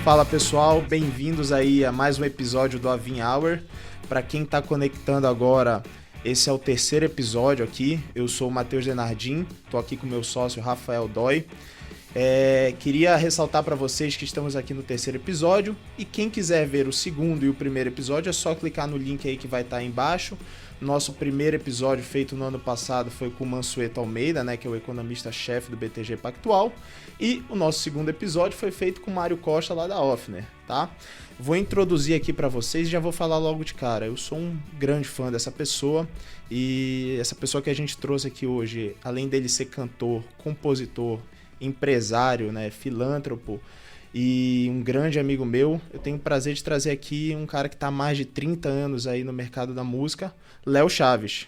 Fala pessoal, bem-vindos aí a mais um episódio do Avin Hour. Para quem está conectando agora, esse é o terceiro episódio aqui. Eu sou o Matheus Denardim, estou aqui com o meu sócio Rafael Dói. Queria ressaltar para vocês que estamos aqui no terceiro episódio e quem quiser ver o segundo e o primeiro episódio é só clicar no link aí que vai estar aí embaixo. Nosso primeiro episódio feito no ano passado foi com o Mansueto Almeida, né, que é o economista-chefe do BTG Pactual, e o nosso segundo episódio foi feito com o Mário Costa lá da Offner, tá? Vou introduzir aqui para vocês e já vou falar logo de cara. Eu sou um grande fã dessa pessoa e essa pessoa que a gente trouxe aqui hoje, além dele ser cantor, compositor, empresário, né, filântropo e um grande amigo meu, eu tenho o prazer de trazer aqui um cara que está há mais de 30 anos aí no mercado da música, Léo Chaves.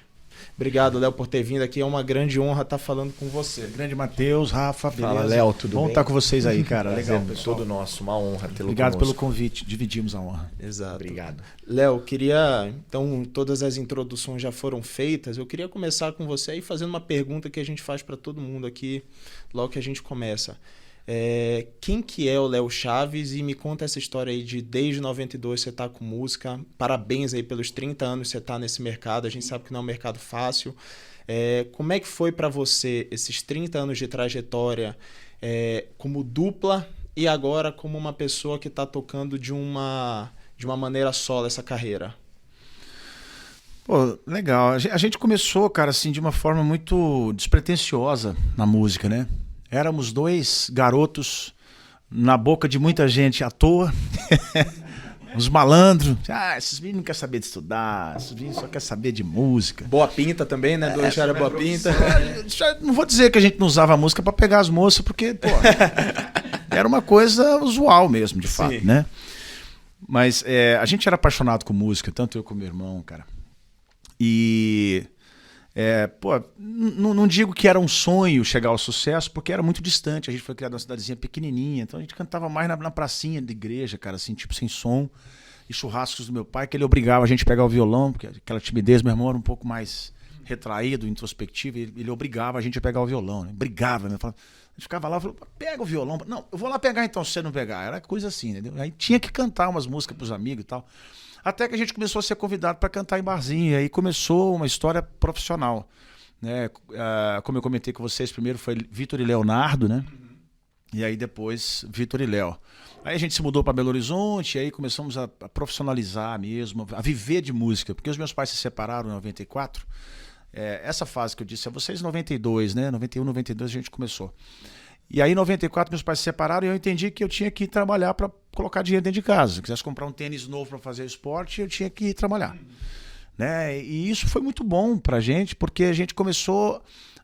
Obrigado, Léo, por ter vindo aqui. É uma grande honra estar falando com você. Grande Matheus, Rafa, beleza? Fala, Léo, tudo bem? Bom estar com vocês aí, cara. Legal, pessoal. Todo nosso, uma honra tê-lo Obrigado conosco. pelo convite, dividimos a honra. Exato. Obrigado. Léo, queria... Então, todas as introduções já foram feitas. Eu queria começar com você aí fazendo uma pergunta que a gente faz para todo mundo aqui, logo que a gente começa. Quem que é o Léo Chaves? E me conta essa história aí de desde 92 você tá com música. Parabéns aí pelos 30 anos que você tá nesse mercado. A gente sabe que não é um mercado fácil. Como é que foi para você esses 30 anos de trajetória como dupla e agora como uma pessoa que está tocando de uma maneira solo essa carreira? Pô, legal. A gente começou, cara, assim, de uma forma muito despretensiosa na música, né? Éramos dois garotos na boca de muita gente à toa, uns malandros. Esses meninos não querem saber de estudar, esses meninos só querem saber de música. Boa pinta também, né? Dois era boa pinta. Não vou dizer que a gente não usava a música para pegar as moças, porque, pô, era uma coisa usual mesmo, de fato, né? Mas a gente era apaixonado com música, tanto eu como meu irmão, cara. E... não digo que era um sonho chegar ao sucesso, porque era muito distante. A gente foi criado numa cidadezinha pequenininha, então a gente cantava mais na pracinha da igreja, cara, assim, tipo sem som, e churrascos do meu pai, que ele obrigava a gente a pegar o violão, porque aquela timidez, meu irmão era um pouco mais retraído, introspectivo, e ele obrigava a gente a pegar o violão, né? Brigava, né? A gente ficava lá e falou, pega o violão. Não, eu vou lá pegar então, se você não pegar. Era coisa assim, entendeu? Aí tinha que cantar umas músicas pros amigos e tal. Até que a gente começou a ser convidado para cantar em barzinho, e aí começou uma história profissional, né? Como eu comentei com vocês, primeiro foi Vitor e Leonardo, né? E aí depois Vitor e Léo. Aí a gente se mudou para Belo Horizonte, e aí começamos a profissionalizar mesmo, a viver de música, porque os meus pais se separaram em 94. Essa fase que eu disse a vocês, 92, né? 91, 92 a gente começou. E aí em 94 meus pais se separaram e eu entendi que eu tinha que ir trabalhar para colocar dinheiro dentro de casa. Se eu quisesse comprar um tênis novo para fazer esporte, eu tinha que ir trabalhar. Né? E isso foi muito bom pra gente, porque a gente começou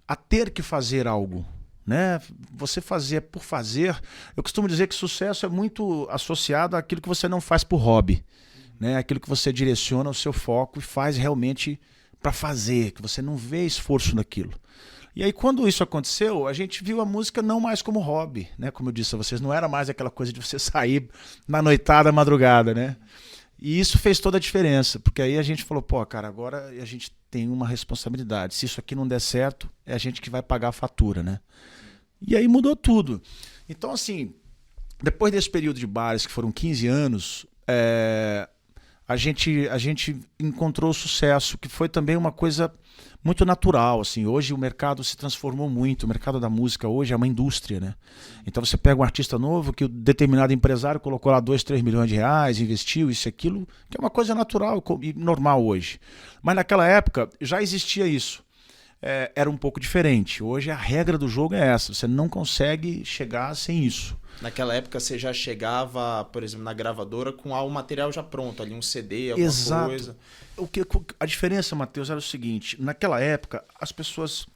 a ter que fazer algo. Né? Você fazer por fazer. Eu costumo dizer que sucesso é muito associado àquilo que você não faz por hobby. Né? Aquilo que você direciona o seu foco e faz realmente para fazer, que você não vê esforço naquilo. E aí quando isso aconteceu, a gente viu a música não mais como hobby, né? Como eu disse a vocês, não era mais aquela coisa de você sair na noitada, madrugada, né? E isso fez toda a diferença, porque aí a gente falou, pô, cara, agora a gente tem uma responsabilidade. Se isso aqui não der certo, é a gente que vai pagar a fatura, né? E aí mudou tudo. Então, assim, depois desse período de bares, que foram 15 anos, a gente encontrou o sucesso, que foi também uma coisa muito natural, assim. Hoje o mercado se transformou muito, o mercado da música hoje é uma indústria, né? Então você pega um artista novo que o determinado empresário colocou lá 2, 3 milhões de reais, investiu isso e aquilo, que é uma coisa natural e normal hoje. Mas naquela época já existia isso. Era um pouco diferente. Hoje a regra do jogo é essa, você não consegue chegar sem isso. Naquela época você já chegava, por exemplo, na gravadora com o material já pronto, ali um CD, alguma coisa. A diferença, Matheus, era o seguinte, naquela época as pessoas,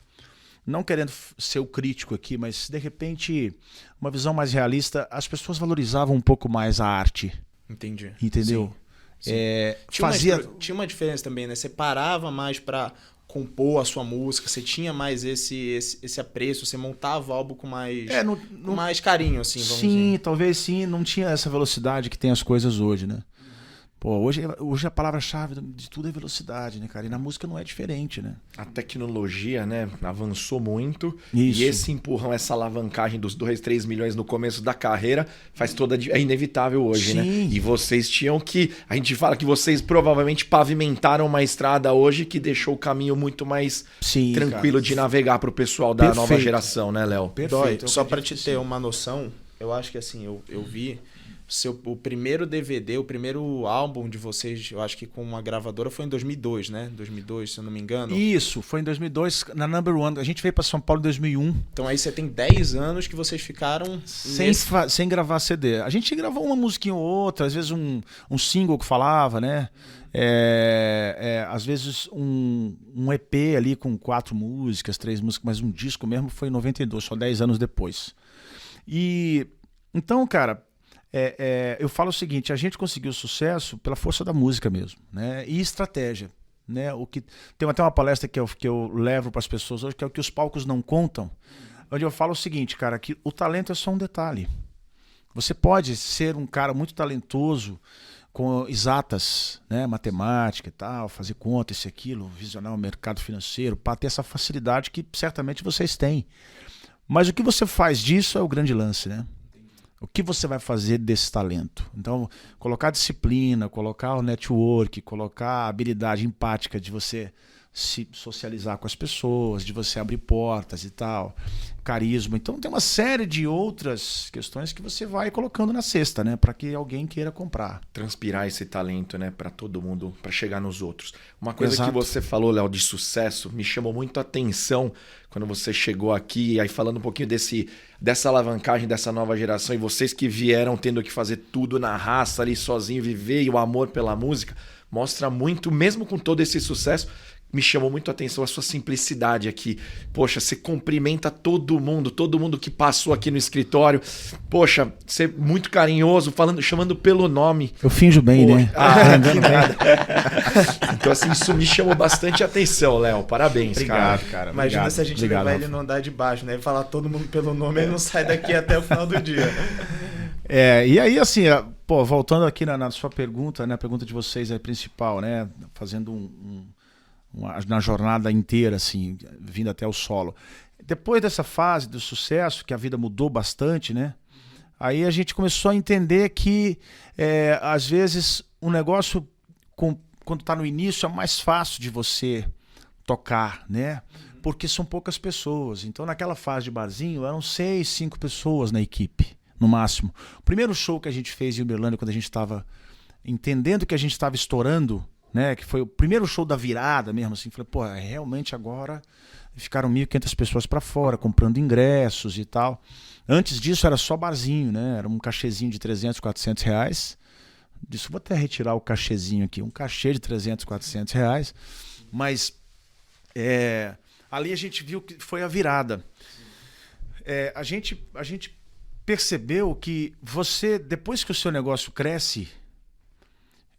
não querendo ser o crítico aqui, mas de repente uma visão mais realista, as pessoas valorizavam um pouco mais a arte. Entendi. Entendeu? Sim. Tinha uma diferença também, né? Você parava mais para compor a sua música, você tinha mais esse apreço, você montava o álbum com mais, com mais carinho, assim, vamos dizer. Sim, talvez sim, não tinha essa velocidade que tem as coisas hoje, né? Pô, hoje a palavra-chave de tudo é velocidade, né, cara? E na música não é diferente, né? A tecnologia, né, avançou muito. Isso. E esse empurrão, essa alavancagem dos 2, 3 milhões no começo da carreira faz é inevitável hoje, né? Sim. E vocês tinham que... A gente fala que vocês provavelmente pavimentaram uma estrada hoje que deixou o caminho muito mais Sim, tranquilo cara. de navegar pro pessoal da nova Perfeito. geração, né, Léo? Perfeito. Dói, só pra te ter uma noção, eu acho que assim, eu vi o primeiro DVD, o primeiro álbum de vocês, eu acho que com uma gravadora foi em 2002, né? 2002, se eu não me engano. Isso, foi em 2002, na Number One. A gente veio pra São Paulo em 2001. Então aí você tem 10 anos que vocês ficaram Sem gravar CD. A gente gravou uma musiquinha ou outra, às vezes um single que falava, né? Às vezes um EP ali com 4 músicas, 3 músicas, mas um disco mesmo foi em 92, só 10 anos depois. E então, cara, eu falo o seguinte, a gente conseguiu sucesso pela força da música mesmo, né? E estratégia, né? Tem até uma palestra que eu levo para as pessoas hoje, que é o que os palcos não contam, onde eu falo o seguinte, cara, que o talento é só um detalhe. Você pode ser um cara muito talentoso com exatas, né? Matemática e tal, fazer conta, isso e aquilo, visionar o mercado financeiro, para ter essa facilidade que certamente vocês têm. Mas o que você faz disso é o grande lance, né? O que você vai fazer desse talento? Então, colocar disciplina, colocar o network, colocar a habilidade empática de você se socializar com as pessoas, de você abrir portas e tal, carisma. Então, tem uma série de outras questões que você vai colocando na cesta, né? Para que alguém queira comprar. Transpirar esse talento, né, para todo mundo, para chegar nos outros. Uma coisa Exato. que você falou, Léo, de sucesso, me chamou muito a atenção quando você chegou aqui, aí falando um pouquinho dessa alavancagem dessa nova geração e vocês que vieram tendo que fazer tudo na raça ali sozinho, viver e o amor pela música, mostra muito, mesmo com todo esse sucesso, me chamou muito a atenção a sua simplicidade aqui. Poxa, você cumprimenta todo mundo que passou aqui no escritório. Poxa, você é muito carinhoso, chamando pelo nome. Eu finjo bem, Poxa, né? que nada. Então, assim, isso me chamou bastante atenção, Léo. Parabéns, Obrigado, cara. Imagina Obrigado. se a gente Obrigado, levar Rafa. ele no andar de baixo, né? Ele falar todo mundo pelo nome, ele não sai daqui até o final do dia. E aí, assim, voltando aqui na sua pergunta, né? A pergunta de vocês é principal, né? Fazendo na jornada inteira, assim, vindo até o solo. Depois dessa fase do sucesso, que a vida mudou bastante, né? Aí a gente começou a entender que, às vezes, um negócio, quando está no início, é mais fácil de você tocar, né? Porque são poucas pessoas. Então, naquela fase de barzinho, eram 6, 5 pessoas na equipe, no máximo. O primeiro show que a gente fez em Uberlândia, quando a gente estava entendendo que a gente estava estourando, né, que foi o primeiro show da virada mesmo, assim, falei, pô, realmente agora ficaram 1.500 pessoas para fora, comprando ingressos e tal. Antes disso era só barzinho, né, era um cachezinho de 300, 400 reais. Disso, vou até retirar o cachezinho aqui, um cachê de 300, 400 reais, mas ali a gente viu que foi a virada. A gente percebeu que depois que o seu negócio cresce,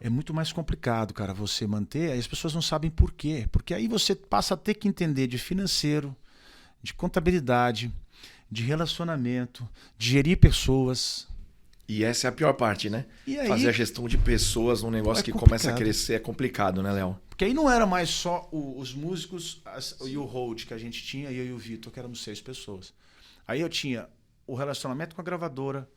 é muito mais complicado, cara, você manter. Aí as pessoas não sabem por quê. Porque aí você passa a ter que entender de financeiro, de contabilidade, de relacionamento, de gerir pessoas. E essa é a pior parte, né? E aí, fazer a gestão de pessoas num negócio que complicado. começa a crescer é complicado, né, Léo? Porque aí não era mais só os músicos e o hold que a gente tinha, eu e o Vitor, que éramos 6 pessoas. Aí eu tinha o relacionamento com a gravadora,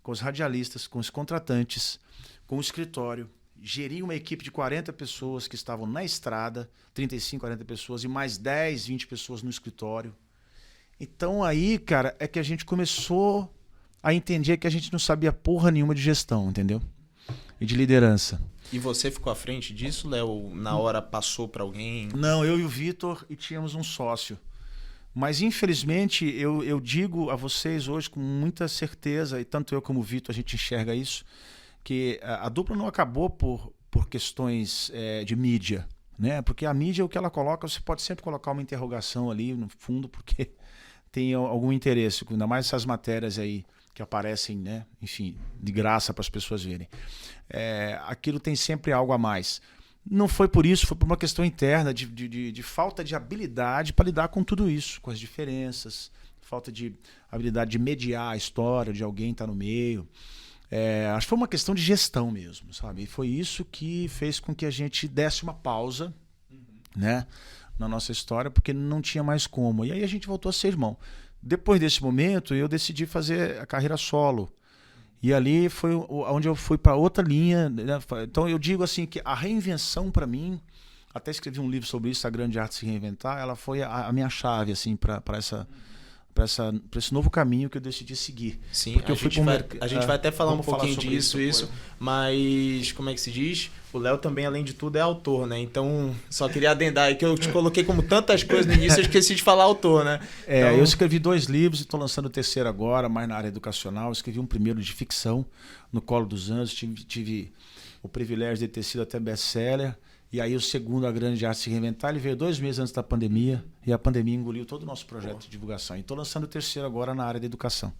com os radialistas, com os contratantes, com o escritório. Gerir uma equipe de 40 pessoas que estavam na estrada, 35, 40 pessoas, e mais 10, 20 pessoas no escritório. Então aí, cara, é que a gente começou a entender que a gente não sabia porra nenhuma de gestão, entendeu? E de liderança. E você ficou à frente disso, Léo? Na hora passou para alguém? Não, eu e o Vitor, e tínhamos um sócio. Mas, infelizmente, eu digo a vocês hoje com muita certeza, e tanto eu como o Vitor, a gente enxerga isso, que a dupla não acabou por questões de mídia, né? Porque a mídia, o que ela coloca, você pode sempre colocar uma interrogação ali no fundo, porque tem algum interesse, ainda mais essas matérias aí que aparecem, né? Enfim, de graça para as pessoas verem. Aquilo tem sempre algo a mais. Não foi por isso, foi por uma questão interna de falta de habilidade para lidar com tudo isso, com as diferenças, falta de habilidade de mediar a história, de alguém estar no meio. Acho que foi uma questão de gestão mesmo, sabe? E foi isso que fez com que a gente desse uma pausa, né, na nossa história, porque não tinha mais como. E aí a gente voltou a ser irmão. Depois desse momento, eu decidi fazer a carreira solo. E ali foi onde eu fui para outra linha, né? Então eu digo assim que a reinvenção para mim, até escrevi um livro sobre isso, A Grande Arte de Se Reinventar, ela foi a minha chave assim para esse novo caminho que eu decidi seguir. Sim, porque a gente vai até falar um pouquinho sobre disso, mas como é que se diz? O Léo também, além de tudo, é autor, né? Então, só queria adendar aí que eu te coloquei como tantas coisas no início, eu esqueci de falar autor, né? Então... Eu escrevi 2 livros e estou lançando o terceiro agora, mais na área educacional. Eu escrevi um primeiro de ficção, No Colo dos Anjos, tive o privilégio de ter sido até best-seller. E aí o segundo, A Grande Arte de Se Reinventar, ele veio 2 meses antes da pandemia, e a pandemia engoliu todo o nosso projeto de divulgação. E estou lançando o terceiro agora na área da educação.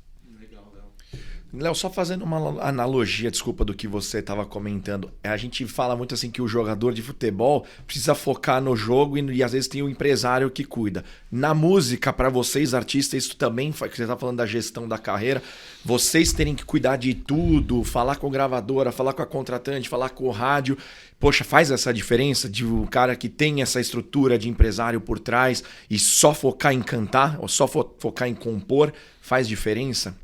Léo, só fazendo uma analogia, desculpa, do que você estava comentando. A gente fala muito assim que o jogador de futebol precisa focar no jogo e às vezes tem o empresário que cuida. Na música, para vocês, artistas, isso também, que você está falando da gestão da carreira, vocês terem que cuidar de tudo, falar com a gravadora, falar com a contratante, falar com o rádio. Poxa, faz essa diferença de um cara que tem essa estrutura de empresário por trás e só focar em cantar, ou só focar em compor, faz diferença?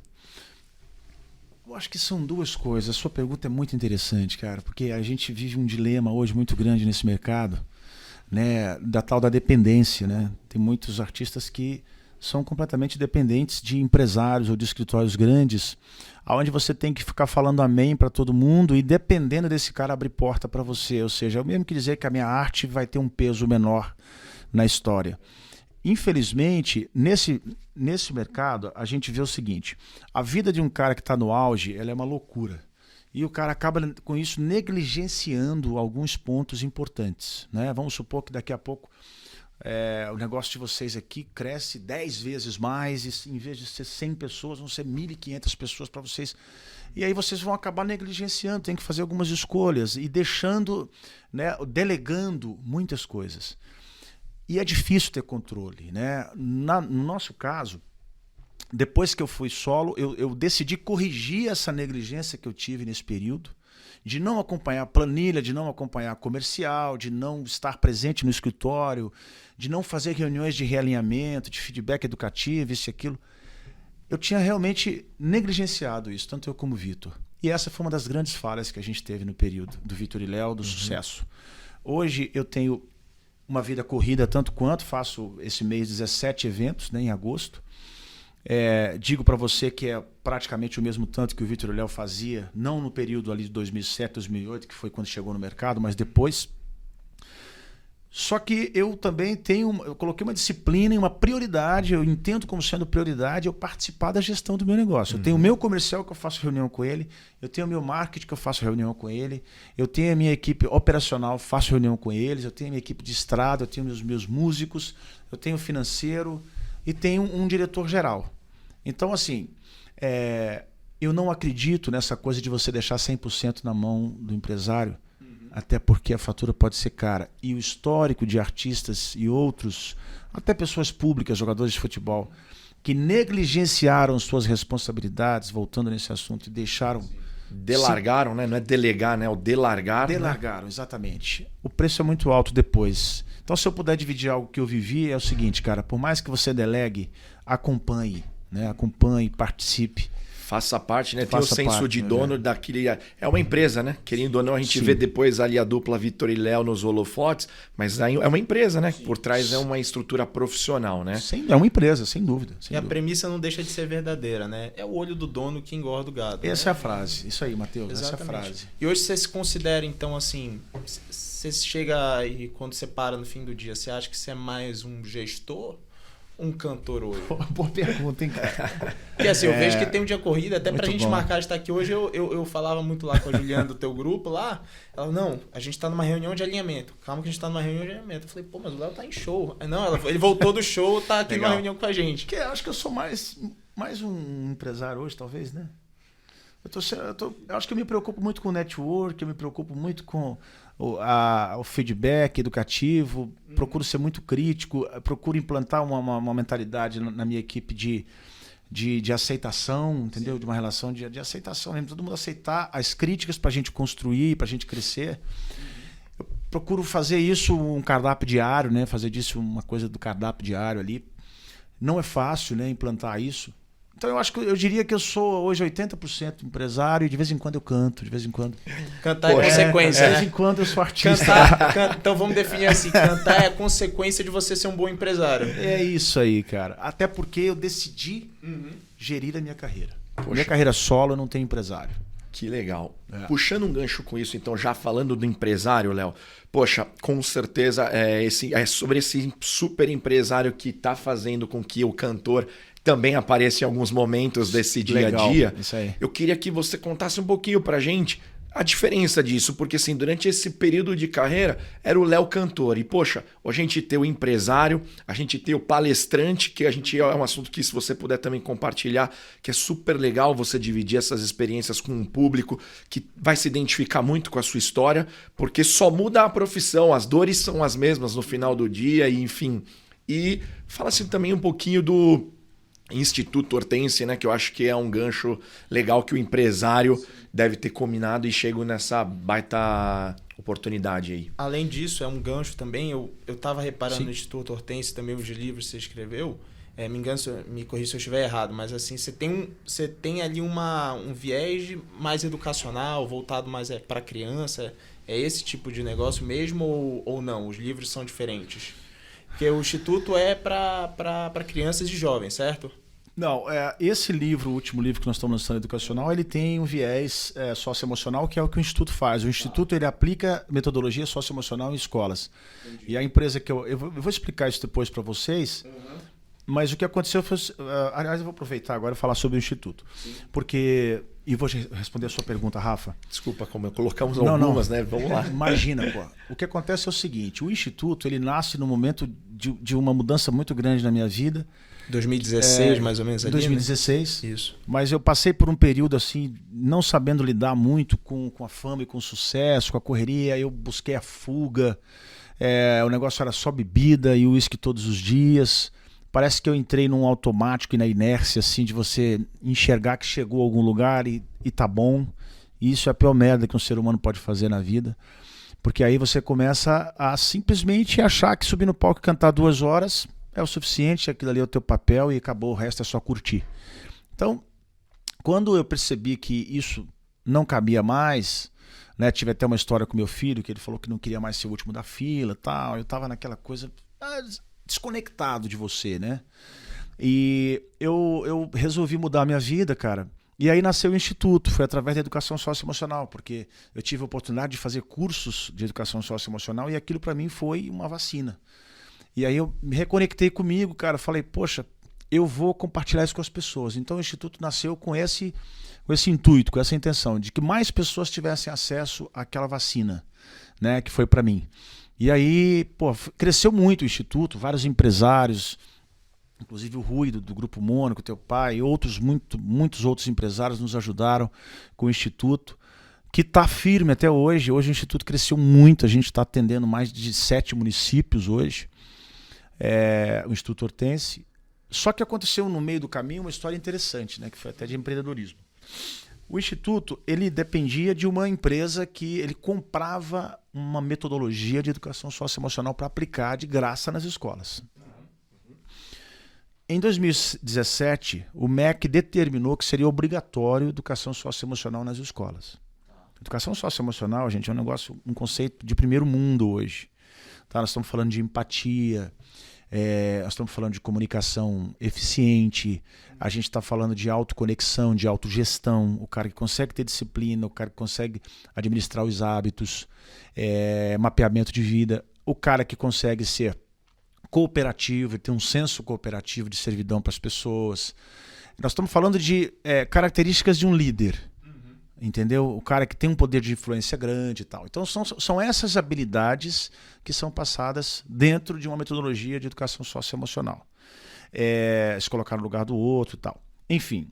Eu acho que são 2 coisas. A sua pergunta é muito interessante, cara, porque a gente vive um dilema hoje muito grande nesse mercado, né, da tal da dependência, né? Tem muitos artistas que são completamente dependentes de empresários ou de escritórios grandes, onde você tem que ficar falando amém para todo mundo e dependendo desse cara abrir porta para você. Ou seja, eu mesmo que dizer que a minha arte vai ter um peso menor na história. Infelizmente, nesse mercado, a gente vê o seguinte: a vida de um cara que está no auge, ela é uma loucura. E o cara acaba, com isso, negligenciando alguns pontos importantes, né? Vamos supor que daqui a pouco o negócio de vocês aqui cresce 10 vezes mais, e em vez de ser 100 pessoas, vão ser 1.500 pessoas para vocês. E aí vocês vão acabar negligenciando, tem que fazer algumas escolhas e deixando, né, delegando muitas coisas. E é difícil ter controle, né? No nosso caso, depois que eu fui solo, eu decidi corrigir essa negligência que eu tive nesse período, de não acompanhar a planilha, de não acompanhar comercial, de não estar presente no escritório, de não fazer reuniões de realinhamento, de feedback educativo, isso e aquilo. Eu tinha realmente negligenciado isso, tanto eu como o Vitor. E essa foi uma das grandes falhas que a gente teve no período do Vitor e Léo, do sucesso. Hoje eu tenho uma vida corrida tanto quanto, faço esse mês 17 eventos, né, em agosto. Digo para você que é praticamente o mesmo tanto que o Vitor e o Léo fazia, não no período ali de 2007, 2008, que foi quando chegou no mercado, mas depois. Só que eu também eu coloquei uma disciplina e uma prioridade, eu entendo como sendo prioridade eu participar da gestão do meu negócio. Eu tenho o meu comercial que eu faço reunião com ele, eu tenho o meu marketing que eu faço reunião com ele, eu tenho a minha equipe operacional, faço reunião com eles, eu tenho a minha equipe de estrada, eu tenho os meus músicos, eu tenho o financeiro e tenho um diretor geral. Então, assim, eu não acredito nessa coisa de você deixar 100% na mão do empresário, até porque a fatura pode ser cara. E o histórico de artistas e outros, até pessoas públicas, jogadores de futebol, que negligenciaram suas responsabilidades, voltando nesse assunto, e deixaram... Delargaram, né? Não é delegar, né? É o delargar. Delargaram, né? Exatamente. O preço é muito alto depois. Então, se eu puder dividir algo que eu vivi, é o seguinte, cara, por mais que você delegue, acompanhe, né? Acompanhe, participe. Faça parte, né? Tem o senso de dono daquele... É uma empresa, né? Querendo ou não, a gente vê depois ali a dupla Vitor e Léo nos holofotes, mas aí é uma empresa, né? Por trás é uma estrutura profissional, né? É uma empresa, sem dúvida. A premissa não deixa de ser verdadeira, né? É o olho do dono que engorda o gado. Essa é a frase. Isso aí, Matheus. Exatamente. Essa é a frase. E hoje você se considera, então, assim... Você chega e quando você para no fim do dia, você acha que você é mais um gestor? Um cantor hoje? Boa pergunta, hein, cara? Porque assim, eu vejo que tem um dia corrida, até pra gente bom. marcar de estar aqui hoje, eu falava muito lá com a Juliana do teu grupo lá. Ela, não, a gente tá numa reunião de alinhamento. Calma que a gente tá numa reunião de alinhamento. Eu falei, pô, mas o Léo tá em show. Não, ele voltou do show, tá aqui numa reunião com a gente. Eu acho que eu sou mais um empresário hoje, talvez, né? Eu acho que eu me preocupo muito com o network, eu me preocupo muito com o feedback educativo, procuro ser muito crítico, procuro implantar uma mentalidade na minha equipe de aceitação, entendeu? De uma relação de aceitação mesmo. Todo mundo aceitar as críticas para a gente construir, para a gente crescer. Eu procuro fazer isso um cardápio diário, né? Fazer disso uma coisa do cardápio diário ali. Não é fácil, né, implantar isso. Então eu diria que eu sou hoje 80% empresário e de vez em quando eu canto, de vez em quando. Cantar é consequência. De vez em quando eu sou artista. Então vamos definir assim, cantar é a consequência de você ser um bom empresário. É isso aí, cara. Até porque eu decidi gerir a minha carreira. Minha carreira solo, eu não tenho empresário. Que legal. Puxando um gancho com isso, então, já falando do empresário, Léo, poxa, com certeza é sobre esse super empresário que está fazendo com que o cantor também apareça em alguns momentos desse dia a dia. Isso aí. Eu queria que você contasse um pouquinho pra gente a diferença disso, porque assim, durante esse período de carreira era o Léo cantor. E poxa, a gente tem o empresário, a gente tem o palestrante, que é um assunto que se você puder também compartilhar, que é super legal você dividir essas experiências com um público que vai se identificar muito com a sua história, porque só muda a profissão, as dores são as mesmas no final do dia, e enfim. E fala-se também um pouquinho do Instituto Hortência, né, que eu acho que é um gancho legal que o empresário deve ter combinado e chego nessa baita oportunidade aí. Além disso, é um gancho também, eu estava reparando no Instituto Hortência também os livros que você escreveu, me corrija se eu estiver errado, mas assim, você tem ali um viés mais educacional, voltado mais para criança, é esse tipo de negócio mesmo ou não? Os livros são diferentes? Porque o Instituto é para crianças e jovens, certo? Não, esse livro, o último livro que nós estamos lançando, educacional, ele tem um viés socioemocional, que é o que o Instituto faz. O Instituto ele aplica metodologia socioemocional em escolas. Entendi. E a empresa que eu vou explicar isso depois para vocês, mas o que aconteceu foi... aliás, eu vou aproveitar agora e falar sobre o Instituto. Sim. Porque... E vou responder a sua pergunta, Rafa. Desculpa, como colocamos algumas, né? Vamos lá. Imagina, pô. O que acontece é o seguinte, o Instituto, ele nasce no momento de uma mudança muito grande na minha vida. 2016, mais ou menos ali, 2016. Né? Isso. Mas eu passei por um período assim, não sabendo lidar muito com a fama e com o sucesso, com a correria. Eu busquei a fuga. O negócio era só bebida e uísque todos os dias. Parece que eu entrei num automático e na inércia, assim, de você enxergar que chegou a algum lugar e tá bom. E isso é a pior merda que um ser humano pode fazer na vida. Porque aí você começa a simplesmente achar que subir no palco e cantar 2 horas é o suficiente, aquilo ali é o teu papel e acabou, o resto é só curtir. Então, quando eu percebi que isso não cabia mais, né, tive até uma história com meu filho, que ele falou que não queria mais ser o último da fila e tal, eu tava naquela coisa... desconectado de você, né? E eu resolvi mudar a minha vida, cara. E aí nasceu o Instituto, foi através da educação socioemocional, porque eu tive a oportunidade de fazer cursos de educação socioemocional e aquilo para mim foi uma vacina. E aí eu me reconectei comigo, cara, falei, poxa, eu vou compartilhar isso com as pessoas. Então o Instituto nasceu com esse intuito, com essa intenção, de que mais pessoas tivessem acesso àquela vacina, né, que foi para mim. E aí, pô, cresceu muito o Instituto, vários empresários, inclusive o Rui do Grupo Mônaco, teu pai, e muitos outros empresários nos ajudaram com o Instituto, que está firme até hoje. Hoje o Instituto cresceu muito, a gente está atendendo mais de 7 municípios hoje, o Instituto Hortência. Só que aconteceu no meio do caminho uma história interessante, né, que foi até de empreendedorismo. O Instituto, ele dependia de uma empresa que ele comprava uma metodologia de educação socioemocional para aplicar de graça nas escolas. Em 2017, o MEC determinou que seria obrigatório educação socioemocional nas escolas. Educação socioemocional, gente, é um conceito de primeiro mundo hoje. Tá? Nós estamos falando de empatia, nós estamos falando de comunicação eficiente, a gente está falando de autoconexão, de autogestão, o cara que consegue ter disciplina, o cara que consegue administrar os hábitos, mapeamento de vida, o cara que consegue ser cooperativo, ter um senso cooperativo de servidão para as pessoas. Nós estamos falando de características de um líder. Entendeu? O cara que tem um poder de influência grande e tal. Então são essas habilidades que são passadas dentro de uma metodologia de educação socioemocional. Se colocar no lugar do outro e tal. Enfim.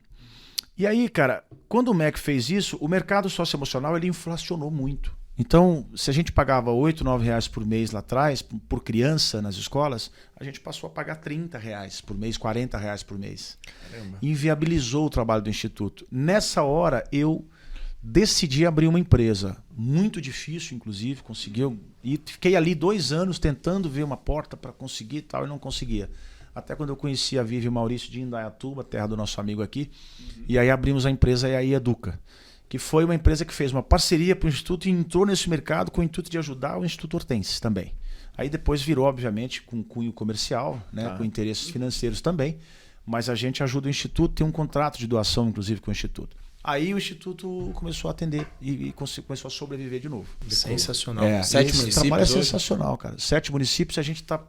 E aí, cara, quando o MEC fez isso, o mercado socioemocional ele inflacionou muito. Então, se a gente pagava R$8, R$9 por mês lá atrás, por criança nas escolas, a gente passou a pagar R$30 por mês, R$40 por mês. Caramba. Inviabilizou o trabalho do Instituto. Nessa hora, eu decidi abrir uma empresa. Muito difícil, inclusive, conseguiu. E fiquei ali 2 anos tentando ver uma porta para conseguir e tal, e não conseguia. Até quando eu conheci a Vivi e o Maurício de Indaiatuba, terra do nosso amigo aqui, e aí abrimos a empresa EAI Educa, que foi uma empresa que fez uma parceria para o Instituto e entrou nesse mercado com o intuito de ajudar o Instituto Hortense também. Aí depois virou, obviamente, com cunho comercial, né, com interesses financeiros também, mas a gente ajuda o Instituto, tem um contrato de doação, inclusive, com o Instituto. Aí o Instituto começou a atender e começou a sobreviver de novo. Sensacional. 7 municípios. O trabalho é hoje? sensacional, cara. 7 municípios, a gente está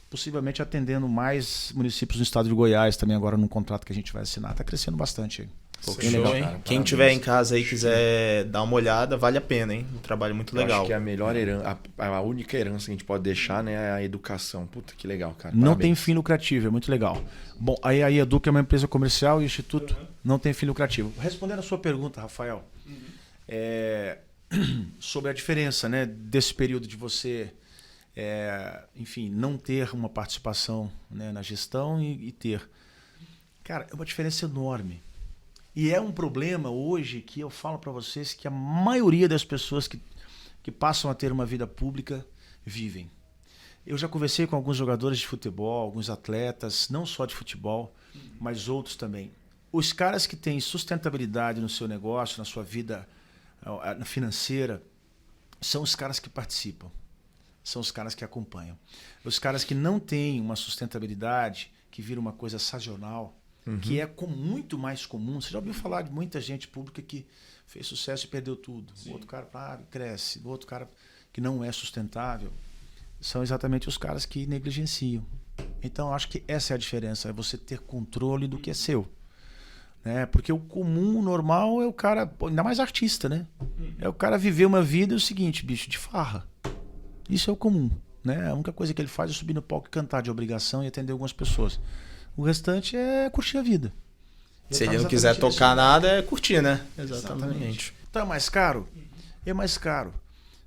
possivelmente atendendo mais municípios no estado de Goiás também agora num contrato que a gente vai assinar. Está crescendo bastante aí. Pô, Show, legal, hein? cara, Quem parabéns. tiver em casa aí e quiser dar uma olhada, vale a pena, hein? Um trabalho muito Eu legal. acho que é a melhor herança, a única herança que a gente pode deixar, né, é a educação. Puta, que legal, cara. Não Parabéns. tem fim lucrativo, é muito legal. Bom, aí a Educa é uma empresa comercial e o Instituto não tem fim lucrativo. Respondendo a sua pergunta, Rafael, sobre a diferença, né, desse período de você, enfim, não ter uma participação, né, na gestão e ter. Cara, é uma diferença enorme. E é um problema hoje que eu falo para vocês que a maioria das pessoas que passam a ter uma vida pública vivem. Eu já conversei com alguns jogadores de futebol, alguns atletas, não só de futebol, mas outros também. Os caras que têm sustentabilidade no seu negócio, na sua vida financeira, são os caras que participam, são os caras que acompanham. Os caras que não têm uma sustentabilidade, que vira uma coisa sazonal, que é muito mais comum. Você já ouviu falar de muita gente pública que fez sucesso e perdeu tudo. O outro cara cresce, o outro cara que não é sustentável. São exatamente os caras que negligenciam. Então, eu acho que essa é a diferença, é você ter controle do que é seu. Né? Porque o comum, o normal, é o cara, ainda mais artista, né? É o cara viver uma vida, é o seguinte, bicho, de farra. Isso é o comum. Né? A única coisa que ele faz é subir no palco e cantar de obrigação e atender algumas pessoas. O restante é curtir a vida. Se ele não quiser tocar nada, é curtir, né? Exatamente. Então é mais caro? É mais caro.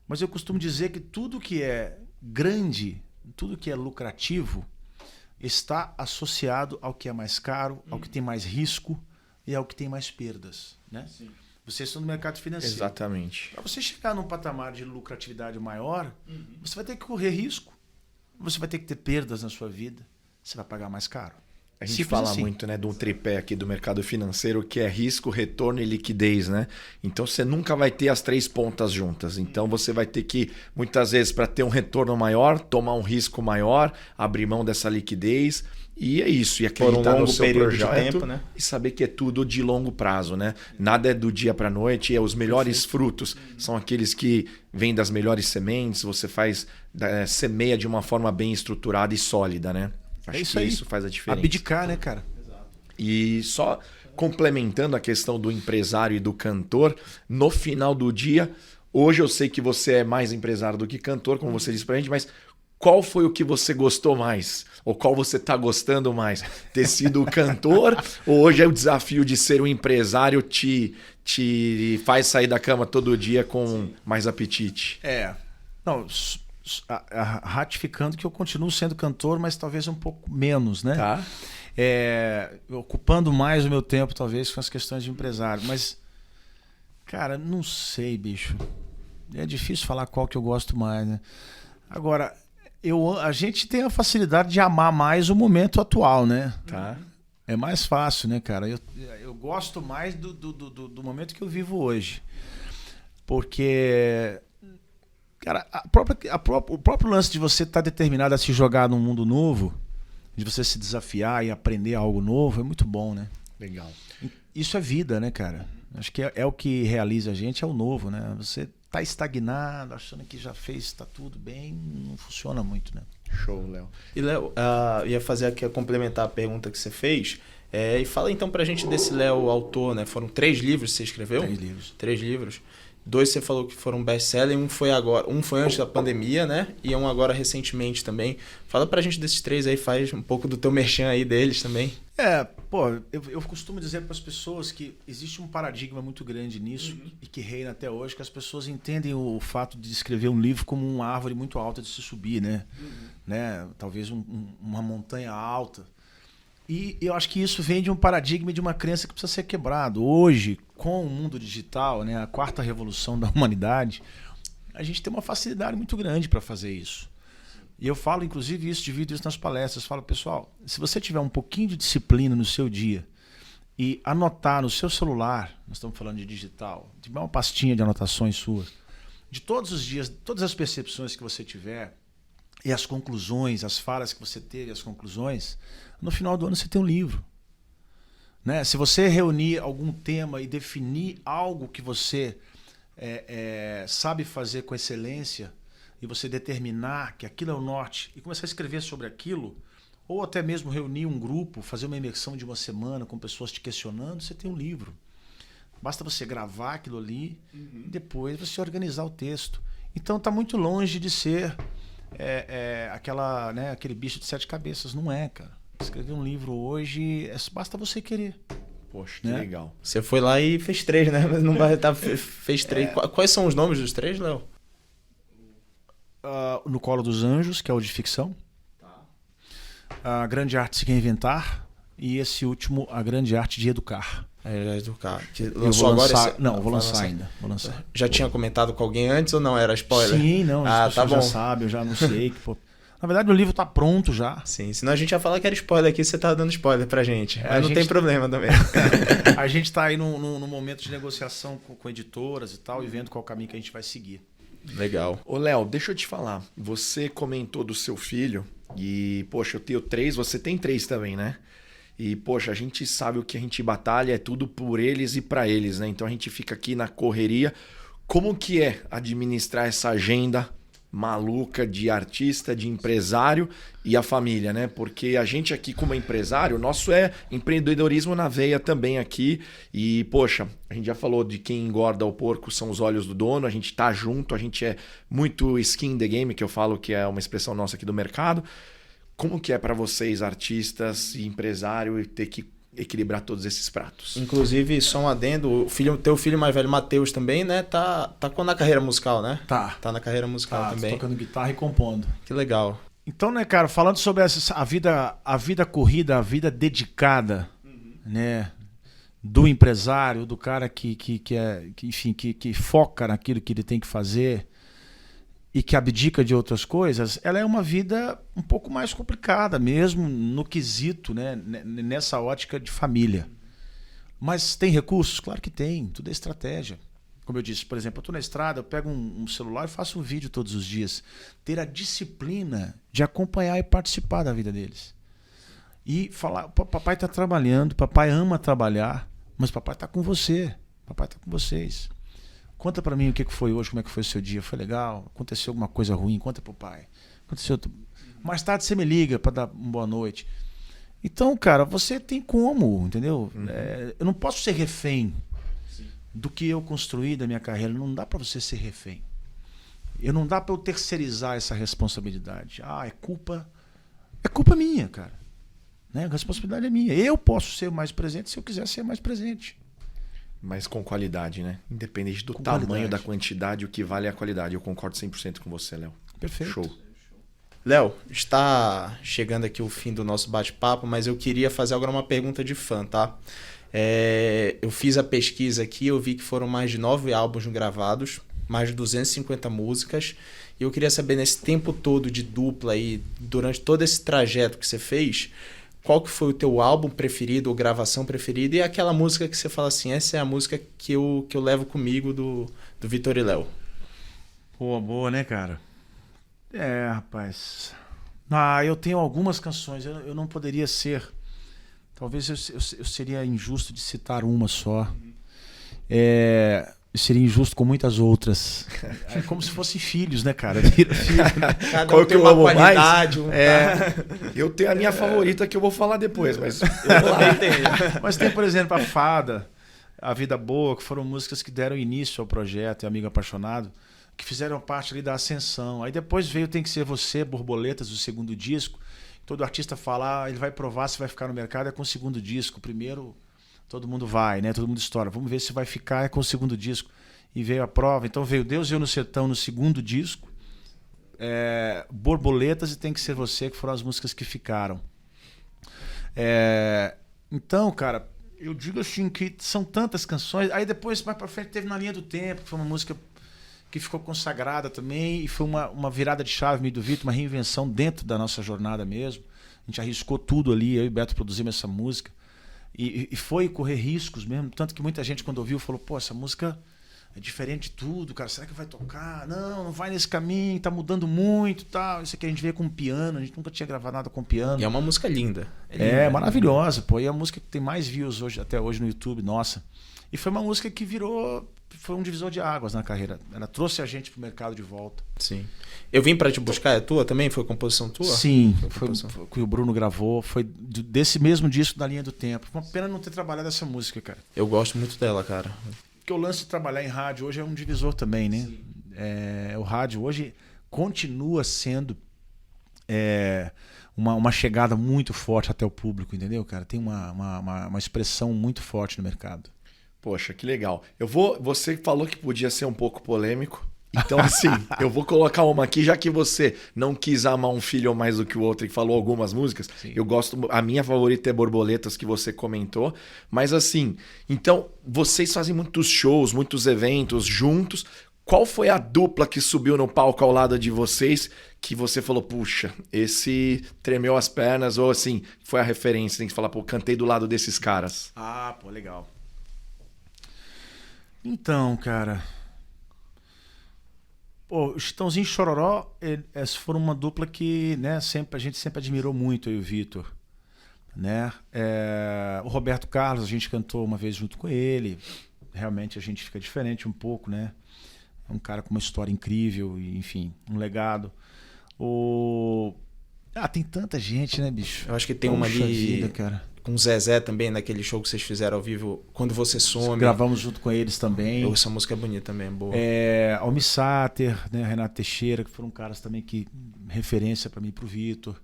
Mas eu costumo dizer que tudo que é grande, tudo que é lucrativo, está associado ao que é mais caro, ao que tem mais risco e ao que tem mais perdas. Né? Vocês estão no mercado financeiro. Exatamente. Para você chegar num patamar de lucratividade maior, você vai ter que correr risco, você vai ter que ter perdas na sua vida, você vai pagar mais caro. A gente Simples fala assim. muito, né, do tripé aqui do mercado financeiro, que é risco, retorno e liquidez, né? Então você nunca vai ter as 3 pontas juntas. Então você vai ter que, muitas vezes, para ter um retorno maior, tomar um risco maior, abrir mão dessa liquidez. E é isso. E acreditar no seu projeto tempo, né? e saber que é tudo de longo prazo, né? Nada é do dia para a noite. E os melhores frutos são aqueles que vêm das melhores sementes. Você semeia de uma forma bem estruturada e sólida, né? Acho isso que aí. isso faz a diferença. Abdicar, né, cara? E só complementando a questão do empresário e do cantor, no final do dia, hoje eu sei que você é mais empresário do que cantor, como você disse pra gente, mas qual foi o que você gostou mais? Ou qual você tá gostando mais? Ter sido cantor ou hoje é o desafio de ser um empresário te faz sair da cama todo dia com mais apetite? Não, ratificando que eu continuo sendo cantor, mas talvez um pouco menos, né? Tá. Ocupando mais o meu tempo, talvez, com as questões de empresário. Mas, cara, não sei, bicho. É difícil falar qual que eu gosto mais, né? Agora, a gente tem a facilidade de amar mais o momento atual, né? Tá. É mais fácil, né, cara? Eu gosto mais do momento que eu vivo hoje. Porque... Cara, o próprio lance de você estar determinado a se jogar num mundo novo, de você se desafiar e aprender algo novo, é muito bom, né? Legal. Isso é vida, né, cara? Acho que é o que realiza a gente, é o novo, né? Você tá estagnado, achando que já fez, tá tudo bem, não funciona muito, né? Show, Léo. E, Léo, ia fazer aqui, complementar a pergunta que você fez. E fala então pra gente desse Léo autor, né? Foram 3 livros que você escreveu? 3 livros. 3 livros. 2 você falou que foram best-seller, um foi antes da pandemia, né? E um agora recentemente também. Fala pra gente desses 3 aí, faz um pouco do teu merchan aí deles também. Eu costumo dizer para as pessoas que existe um paradigma muito grande nisso e que reina até hoje, que as pessoas entendem o fato de escrever um livro como uma árvore muito alta de se subir, né? Talvez uma montanha alta. E eu acho que isso vem de um paradigma, de uma crença que precisa ser quebrado. Hoje, com o mundo digital, né, a 4ª revolução da humanidade, a gente tem uma facilidade muito grande para fazer isso. E eu falo, inclusive, divido isso nas palestras. Falo, pessoal, se você tiver um pouquinho de disciplina no seu dia e anotar no seu celular, nós estamos falando de digital, tiver uma pastinha de anotações suas, de todos os dias, todas as percepções que você tiver, e as conclusões, as falas que você teve, as conclusões, no final do ano você tem um livro. Né? Se você reunir algum tema e definir algo que você sabe fazer com excelência, e você determinar que aquilo é o norte, e começar a escrever sobre aquilo, ou até mesmo reunir um grupo, fazer uma imersão de uma semana com pessoas te questionando, você tem um livro. Basta você gravar aquilo ali e depois você organizar o texto. Então está muito longe de ser aquele bicho de 7 cabeças. Não é, cara. Escrever um livro hoje, basta você querer. Poxa, que né? legal. Você foi lá e fez 3, né? Mas não vai estar. Fez 3. Quais são os nomes dos 3, Léo? No Colo dos Anjos, que é o de ficção. A Grande Arte de Reinventar. E esse último, A Grande Arte de Educar. Educar. Lançou agora? Não, vou lançar ainda. Vou lançar. Já tinha comentado com alguém antes ou não? Era spoiler? Sim, não. As pessoas já sabem, eu já anunciei. Na verdade, o livro está pronto já. Sim, senão a gente ia falar que era spoiler aqui, você tá dando spoiler pra gente. Mas não tem problema também. A gente está aí num momento de negociação com editoras e tal, e vendo qual caminho que a gente vai seguir. Legal. Ô, Léo, deixa eu te falar. Você comentou do seu filho e, poxa, eu tenho 3, você tem 3 também, né? E, poxa, a gente sabe o que a gente batalha, é tudo por eles e para eles, né? Então a gente fica aqui na correria. Como que é administrar essa agenda maluca de artista, de empresário e a família, né? Porque a gente aqui como empresário, o nosso é empreendedorismo na veia também aqui. E, poxa, a gente já falou de quem engorda o porco são os olhos do dono, a gente tá junto, a gente é muito skin in the game, que eu falo que é uma expressão nossa aqui do mercado. Como que é para vocês, artistas e empresário, ter que equilibrar todos esses pratos? Inclusive, só um adendo, teu filho mais velho, Matheus, também, né? Tá na carreira musical, né? Tá na carreira musical também. Tocando guitarra e compondo. Que legal. Então, né, cara, falando sobre a vida corrida, a vida dedicada, né? Do empresário, do cara que foca naquilo que ele tem que fazer e que abdica de outras coisas, ela é uma vida um pouco mais complicada mesmo no quesito, né, nessa ótica de família. Mas tem recursos? Claro que tem, tudo é estratégia. Como eu disse, por exemplo, eu estou na estrada, eu pego um celular e faço um vídeo todos os dias. Ter a disciplina de acompanhar e participar da vida deles. E falar, papai está trabalhando, papai ama trabalhar, mas papai está com você, papai está com vocês. Conta pra mim o que foi hoje, como é que foi o seu dia. Foi legal? Aconteceu alguma coisa ruim? Conta pro pai. Aconteceu. Mais tarde você me liga pra dar uma boa noite. Então, cara, você tem como, entendeu? Eu não posso ser refém do que eu construí da minha carreira. Não dá pra você ser refém. Não dá pra eu terceirizar essa responsabilidade. É culpa minha, cara. Né? A responsabilidade é minha. Eu posso ser mais presente se eu quiser ser mais presente. Mas com qualidade, né? Independente do tamanho da quantidade, o que vale é a qualidade. Eu concordo 100% com você, Léo. Perfeito. Show. Léo, está chegando aqui o fim do nosso bate-papo, mas eu queria fazer agora uma pergunta de fã, tá? Eu fiz a pesquisa aqui, eu vi que foram mais de 9 álbuns gravados, mais de 250 músicas, e eu queria saber, nesse tempo todo de dupla aí, durante todo esse trajeto que você fez, qual que foi o teu álbum preferido ou gravação preferida e aquela música que você fala assim, essa é a música que eu levo comigo do Vitor e Léo? Pô, boa, né, cara? Rapaz. Eu tenho algumas canções, eu não poderia ser. Talvez eu seria injusto de citar uma só. Eu seria injusto com muitas outras. É como se fossem filhos, né, cara? Filho, né? Cada qual que tem uma qualidade. Eu tenho a minha favorita que eu vou falar depois, mas eu também tenho. Mas tem, por exemplo, a Fada. A Vida Boa, que foram músicas que deram início ao projeto, e Amigo Apaixonado, que fizeram parte ali da ascensão. Aí depois veio Tem Que Ser Você, Borboletas, o segundo disco. Todo artista fala, ele vai provar se vai ficar no mercado, é com o segundo disco. Primeiro, todo mundo vai, né? Todo mundo estoura. Vamos ver se vai ficar, é com o segundo disco. E veio a prova. Então veio Deus e Eu no Sertão no segundo disco. Borboletas e Tem Que Ser Você, que foram as músicas que ficaram. Então, cara, eu digo assim que são tantas canções. Aí depois, mais pra frente, teve Na Linha do Tempo, que foi uma música que ficou consagrada também, e foi uma virada de chave meio do Vitor, uma reinvenção dentro da nossa jornada mesmo. A gente arriscou tudo ali, eu e o Beto produzimos essa música. E foi correr riscos mesmo, tanto que muita gente quando ouviu falou, pô, essa música é diferente de tudo, cara, será que vai tocar? Não vai nesse caminho, tá mudando muito e tal. Isso aqui a gente veio com piano, a gente nunca tinha gravado nada com piano. E é uma música linda. Maravilhosa, pô. E é a música que tem mais views hoje, até hoje no YouTube, nossa. E foi uma música que foi um divisor de águas na carreira. Ela trouxe a gente pro mercado de volta. Sim. Eu Vim Pra Te Buscar, é tua também? Foi composição tua? Sim, foi que o Bruno gravou. Foi desse mesmo disco da Linha do Tempo. Uma pena não ter trabalhado essa música, cara. Eu gosto muito dela, cara. Porque o lance de trabalhar em rádio hoje é um divisor também, né? O rádio hoje continua sendo uma chegada muito forte até o público, entendeu, cara? Tem uma expressão muito forte no mercado. Poxa, que legal. Você falou que podia ser um pouco polêmico. Então, assim, eu vou colocar uma aqui, já que você não quis amar um filho mais do que o outro e falou algumas músicas. Sim. Eu gosto. A minha favorita é Borboletas, que você comentou. Mas, assim, então, vocês fazem muitos shows, muitos eventos juntos. Qual foi a dupla que subiu no palco ao lado de vocês que você falou, puxa, esse tremeu as pernas, ou assim, foi a referência? Tem que falar, pô, cantei do lado desses caras. Ah, pô, legal. Então, cara, o Chitãozinho e Chororó foram uma dupla que, né, a gente sempre admirou muito, eu e o Vitor, né? O Roberto Carlos, a gente cantou uma vez junto com ele. Realmente a gente fica diferente um pouco, né? É um cara com uma história incrível, e, enfim, um legado. Tem tanta gente, né, bicho? Eu acho que tem uma ali vida, cara. Com o Zezé também, naquele show que vocês fizeram ao vivo, Quando Você Some. Gravamos junto com eles também. Essa música é bonita também, é boa. Almi Sater, né, Renato Teixeira, que foram caras também que referência para mim e pro Vitor.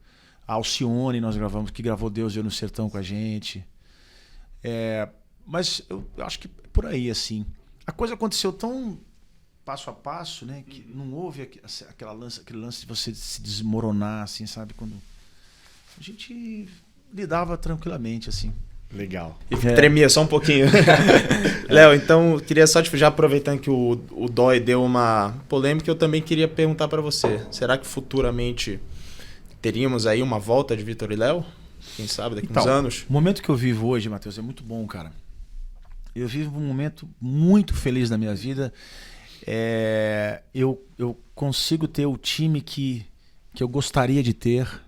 A Alcione nós gravamos, que gravou Deus e Eu no Sertão com a gente. Mas eu acho que por aí, assim. A coisa aconteceu tão passo a passo, né, que não houve aquele lance de você se desmoronar, assim, sabe? Quando a gente lidava tranquilamente, assim. Legal. E tremia só um pouquinho. Léo, então, queria só, já aproveitando que o Dói deu uma polêmica, eu também queria perguntar para você. Será que futuramente teríamos aí uma volta de Vitor e Léo? Quem sabe, daqui uns anos? O momento que eu vivo hoje, Matheus, é muito bom, cara. Eu vivo um momento muito feliz na minha vida. Eu consigo ter o time que eu gostaria de ter,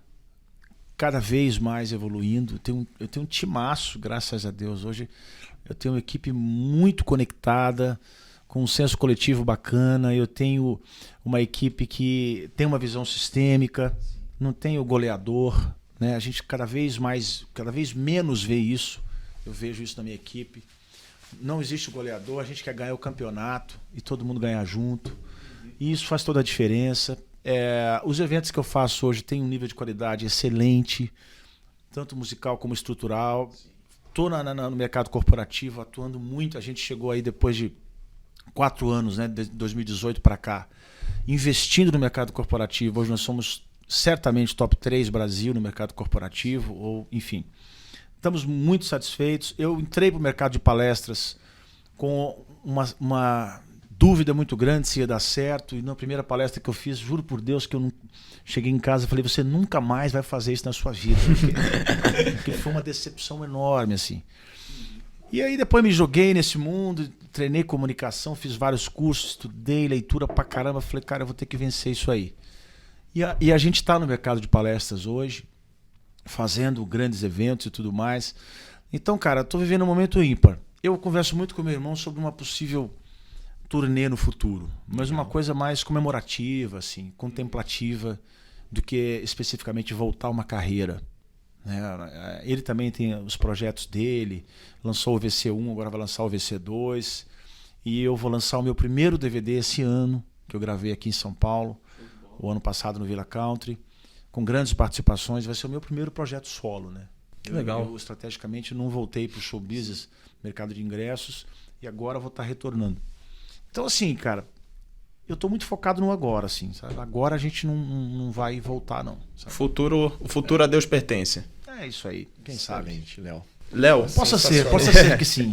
cada vez mais evoluindo. Eu tenho um timaço, graças a Deus. Hoje eu tenho uma equipe muito conectada, com um senso coletivo bacana. Eu tenho uma equipe que tem uma visão sistêmica, não tem o goleador, né? A gente cada vez menos vê isso. Eu vejo isso na minha equipe. Não existe o goleador, a gente quer ganhar o campeonato e todo mundo ganhar junto. E isso faz toda a diferença. Os eventos que eu faço hoje têm um nível de qualidade excelente, tanto musical como estrutural. Estou no mercado corporativo atuando muito. A gente chegou aí depois de 4 anos, né, de 2018 para cá, investindo no mercado corporativo. Hoje nós somos certamente top 3 Brasil no mercado corporativo, ou enfim. Estamos muito satisfeitos. Eu entrei para o mercado de palestras com uma dúvida muito grande se ia dar certo. E na primeira palestra que eu fiz, juro por Deus que eu não cheguei em casa e falei, você nunca mais vai fazer isso na sua vida. Porque foi uma decepção enorme, assim. E aí depois me joguei nesse mundo, treinei comunicação, fiz vários cursos, estudei leitura pra caramba. Falei, cara, eu vou ter que vencer isso aí. E a gente está no mercado de palestras hoje, fazendo grandes eventos e tudo mais. Então, cara, estou vivendo um momento ímpar. Eu converso muito com meu irmão sobre uma possível turnê no futuro, mas uma coisa mais comemorativa, assim, contemplativa, do que especificamente voltar uma carreira, né? Ele também tem os projetos dele, lançou o VC1, agora vai lançar o VC2. E eu vou lançar o meu primeiro DVD esse ano, que eu gravei aqui em São Paulo, o ano passado no Villa Country, com grandes participações. Vai ser o meu primeiro projeto solo, né? Que legal. Eu estrategicamente não voltei para o show business, mercado de ingressos, e agora vou estar retornando. Então, assim, cara, eu tô muito focado no agora, assim, sabe? Agora a gente não vai voltar, não. Sabe? O futuro a Deus pertence. É isso aí, quem sabe. Excelente, Léo. Léo, Possa ser que sim.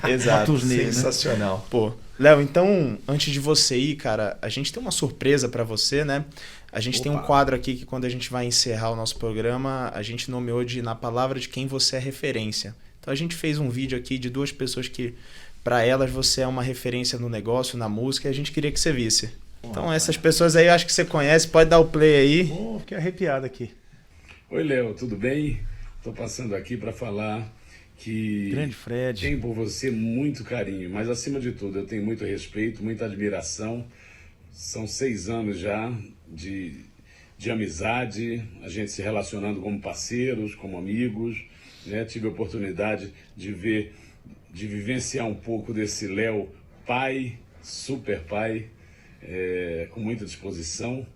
exato. Uma turnê, né? Sensacional. Pô, Léo, então, antes de você ir, cara, a gente tem uma surpresa pra você, né? A gente tem um quadro aqui que quando a gente vai encerrar o nosso programa, a gente nomeou de Na Palavra de Quem Você é Referência. Então a gente fez um vídeo aqui de 2 pessoas que, pra elas, você é uma referência no negócio, na música, e a gente queria que você visse. Então essas pessoas aí eu acho que você conhece, pode dar o play aí. Fiquei arrepiado aqui. Oi, Léo, tudo bem? Estou passando aqui para falar que Grande Fred. tenho por você muito carinho, mas acima de tudo eu tenho muito respeito, muita admiração. São 6 anos já de amizade, a gente se relacionando como parceiros, como amigos, né? Tive a oportunidade de vivenciar um pouco desse Léo pai, super pai, com muita disposição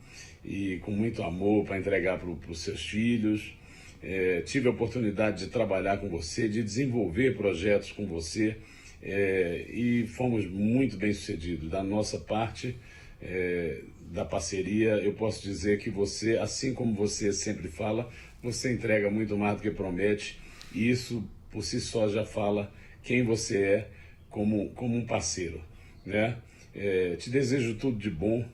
e com muito amor para entregar para os seus filhos. Tive a oportunidade de trabalhar com você, de desenvolver projetos com você, e fomos muito bem-sucedidos. Da nossa parte, da parceria, eu posso dizer que você, assim como você sempre fala, você entrega muito mais do que promete, e isso por si só já fala quem você é como um parceiro, né? Te desejo tudo de bom,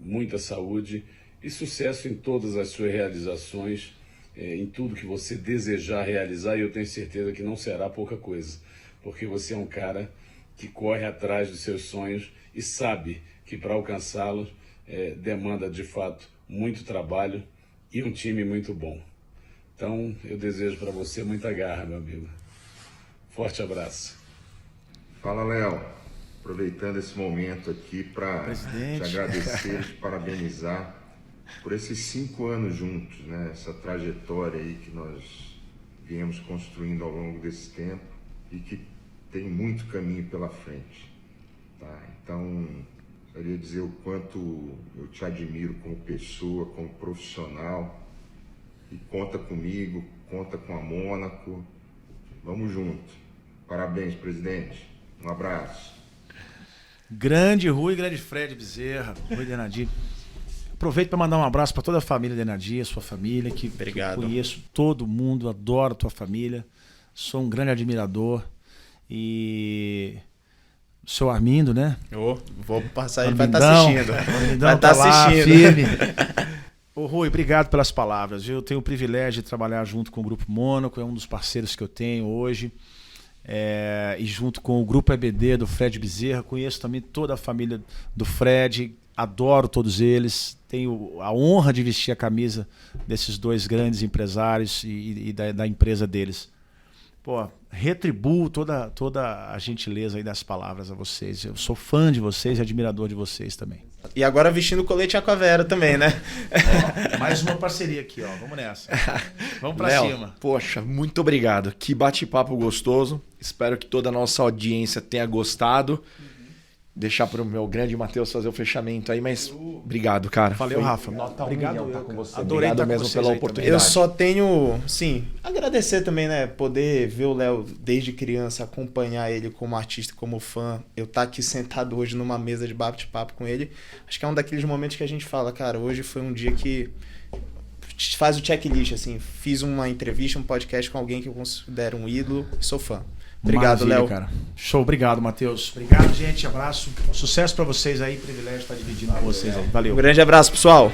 muita saúde e sucesso em todas as suas realizações, em tudo que você desejar realizar, e eu tenho certeza que não será pouca coisa, porque você é um cara que corre atrás dos seus sonhos e sabe que para alcançá-los demanda de fato muito trabalho e um time muito bom. Então eu desejo para você muita garra, meu amigo. Forte abraço. Fala, Léo. Aproveitando esse momento aqui para te agradecer, te parabenizar por esses 5 anos juntos, né? Essa trajetória aí que nós viemos construindo ao longo desse tempo e que tem muito caminho pela frente, tá? Então, eu queria dizer o quanto eu te admiro como pessoa, como profissional, e conta comigo, conta com a Mônaco, vamos junto. Parabéns, presidente. Um abraço. Grande Rui, grande Fred Bezerra, Rui Denadir. Aproveito para mandar um abraço para toda a família Denadir, sua família, que Obrigado. eu conheço todo mundo, adoro a tua família, sou um grande admirador. E o seu Armindo, né? Vou passar, ele Armindão, vai estar assistindo. Armindão Vai estar lá, assistindo. firme. Ô Rui, obrigado pelas palavras. Eu tenho o privilégio de trabalhar junto com o Grupo Mônaco, é um dos parceiros que eu tenho hoje. E junto com o Grupo EBD do Fred Bezerra, conheço também toda a família do Fred, adoro todos eles, tenho a honra de vestir a camisa desses 2 grandes empresários e da empresa deles. Pô, retribuo toda a gentileza aí das palavras a vocês. Eu sou fã de vocês e admirador de vocês também. E agora vestindo o colete Aquavera também, né? Mais uma parceria aqui, ó. Vamos nessa. Vamos pra Léo, cima. Poxa, muito obrigado. Que bate-papo gostoso. Espero que toda a nossa audiência tenha gostado. Deixar para o meu grande Matheus fazer o fechamento aí, mas obrigado, cara. Valeu, Rafa. Obrigado, estar com você. Adorei Obrigado estar com mesmo vocês pela aí oportunidade. Eu só tenho, sim, agradecer também, né? Poder ver o Léo desde criança, acompanhar ele como artista, como fã. Eu estar aqui sentado hoje numa mesa de bate-papo com ele. Acho que é um daqueles momentos que a gente fala, cara, hoje foi um dia que faz o checklist, assim. Fiz uma entrevista, um podcast com alguém que eu considero um ídolo e sou fã. Obrigado, Léo. Cara. Show, obrigado, Matheus. Obrigado, gente. Abraço. Sucesso pra vocês aí. Privilégio estar dividindo com vocês aí. Valeu. Um grande abraço, pessoal.